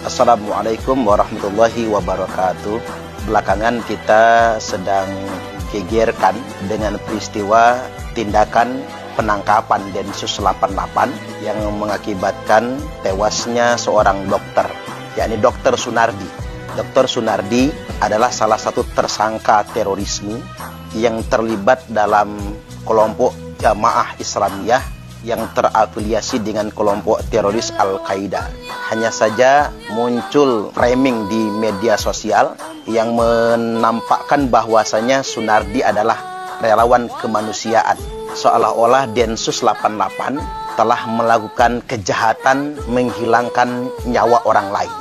Assalamualaikum warahmatullahi wabarakatuh. Belakangan kita sedang gegerkan dengan peristiwa tindakan penangkapan Densus 88 yang mengakibatkan tewasnya seorang dokter, yakni Dr. Sunardi. Dr. Sunardi adalah salah satu tersangka terorisme yang terlibat dalam kelompok Jamaah Islamiyah yang terafiliasi dengan kelompok teroris Al-Qaeda. Hanya saja muncul framing di media sosial yang menampakkan bahwasanya Sunardi adalah relawan kemanusiaan. Seolah-olah Densus 88 telah melakukan kejahatan menghilangkan nyawa orang lain.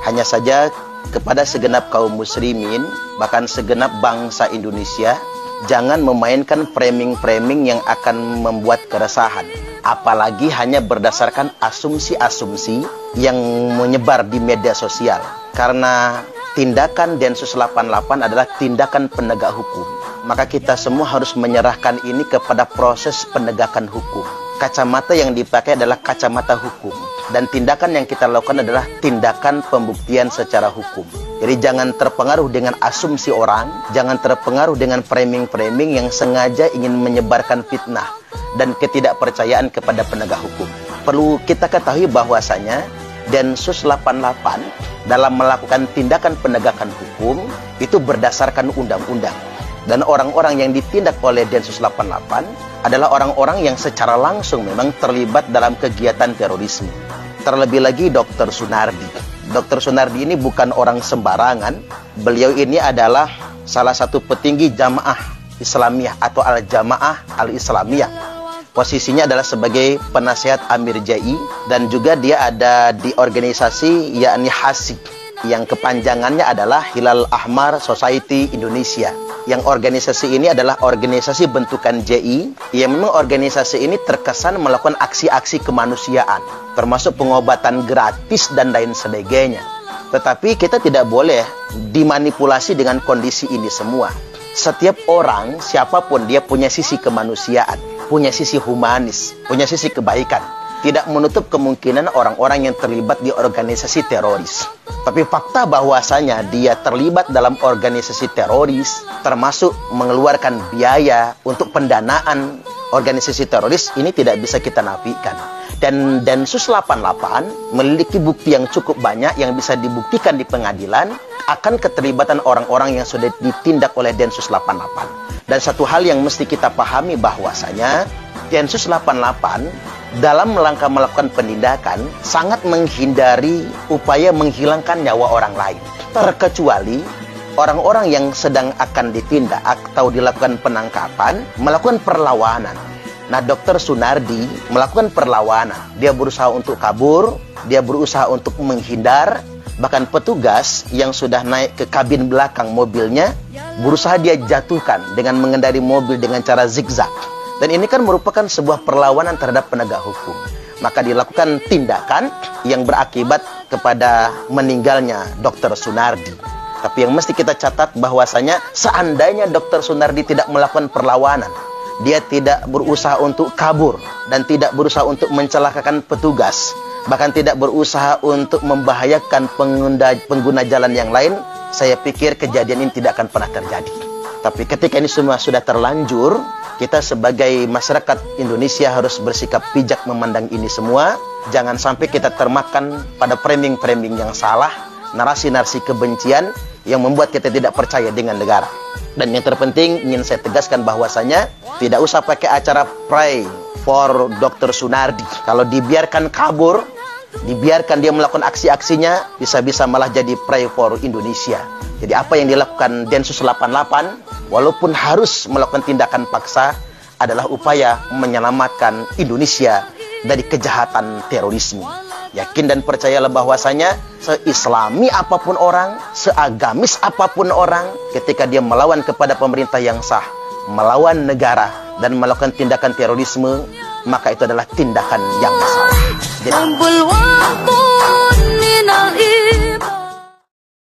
Hanya saja kepada segenap kaum muslimin, bahkan segenap bangsa Indonesia, jangan memainkan framing-framing yang akan membuat keresahan. Apalagi hanya berdasarkan asumsi-asumsi yang menyebar di media sosial. Karena tindakan Densus 88 adalah tindakan penegak hukum. Maka kita semua harus menyerahkan ini kepada proses penegakan hukum. Kacamata yang dipakai adalah kacamata hukum. Dan tindakan yang kita lakukan adalah tindakan pembuktian secara hukum. Jadi jangan terpengaruh dengan asumsi orang, jangan terpengaruh dengan framing-framing yang sengaja ingin menyebarkan fitnah dan ketidakpercayaan kepada penegak hukum. Perlu kita ketahui bahwasanya Densus 88 dalam melakukan tindakan penegakan hukum itu berdasarkan undang-undang. Dan orang-orang yang ditindak oleh Densus 88 adalah orang-orang yang secara langsung memang terlibat dalam kegiatan terorisme. Terlebih lagi Dr. Sunardi. Dr. Sunardi ini bukan orang sembarangan. Beliau ini adalah salah satu petinggi Jamaah Islamiyah atau Al-Jamaah Al-Islamiyah. Posisinya adalah sebagai penasihat Amir Jai dan juga dia ada di organisasi yakni HASI yang kepanjangannya adalah Hilal Ahmar Society Indonesia. Yang organisasi ini adalah organisasi bentukan JI yang memang organisasi ini terkesan melakukan aksi-aksi kemanusiaan termasuk pengobatan gratis dan lain sebagainya. Tetapi kita tidak boleh dimanipulasi dengan kondisi ini semua. Setiap orang, siapapun dia punya sisi kemanusiaan, punya sisi humanis, punya sisi kebaikan. Tidak menutup kemungkinan orang-orang yang terlibat di organisasi teroris. Tapi fakta bahwasanya dia terlibat dalam organisasi teroris, termasuk mengeluarkan biaya untuk pendanaan organisasi teroris, ini tidak bisa kita nafikan. Dan Densus 88 memiliki bukti yang cukup banyak yang bisa dibuktikan di pengadilan akan keterlibatan orang-orang yang sudah ditindak oleh Densus 88. Dan satu hal yang mesti kita pahami bahwasanya Densus 88 dalam langkah melakukan penindakan sangat menghindari upaya menghilangkan nyawa orang lain. Terkecuali orang-orang yang sedang akan ditindak atau dilakukan penangkapan melakukan perlawanan. Nah, Dr. Sunardi melakukan perlawanan. Dia berusaha untuk kabur, dia berusaha untuk menghindar. Bahkan petugas yang sudah naik ke kabin belakang mobilnya berusaha dia jatuhkan dengan mengendari mobil dengan cara zigzag. Dan ini kan merupakan sebuah perlawanan terhadap penegak hukum. Maka dilakukan tindakan yang berakibat kepada meninggalnya Dr. Sunardi. Tapi yang mesti kita catat bahwasanya seandainya Dr. Sunardi tidak melakukan perlawanan, dia tidak berusaha untuk kabur dan tidak berusaha untuk mencelakakan petugas, bahkan tidak berusaha untuk membahayakan pengguna jalan yang lain, saya pikir kejadian ini tidak akan pernah terjadi. Tapi ketika ini semua sudah terlanjur, kita sebagai masyarakat Indonesia harus bersikap bijak memandang ini semua. Jangan sampai kita termakan pada framing-framing yang salah, narasi-narasi kebencian yang membuat kita tidak percaya dengan negara. Dan yang terpenting ingin saya tegaskan bahwasanya tidak usah pakai acara pray for Dr. Sunardi. Kalau dibiarkan kabur, dibiarkan dia melakukan aksi-aksinya, bisa-bisa malah jadi pray for Indonesia. Jadi apa yang dilakukan Densus 88 walaupun harus melakukan tindakan paksa adalah upaya menyelamatkan Indonesia dari kejahatan terorisme. Yakin dan percayalah bahwasanya seislami apapun orang, seagamis apapun orang, ketika dia melawan kepada pemerintah yang sah, melawan negara dan melakukan tindakan terorisme, maka itu adalah tindakan yang salah. Jadi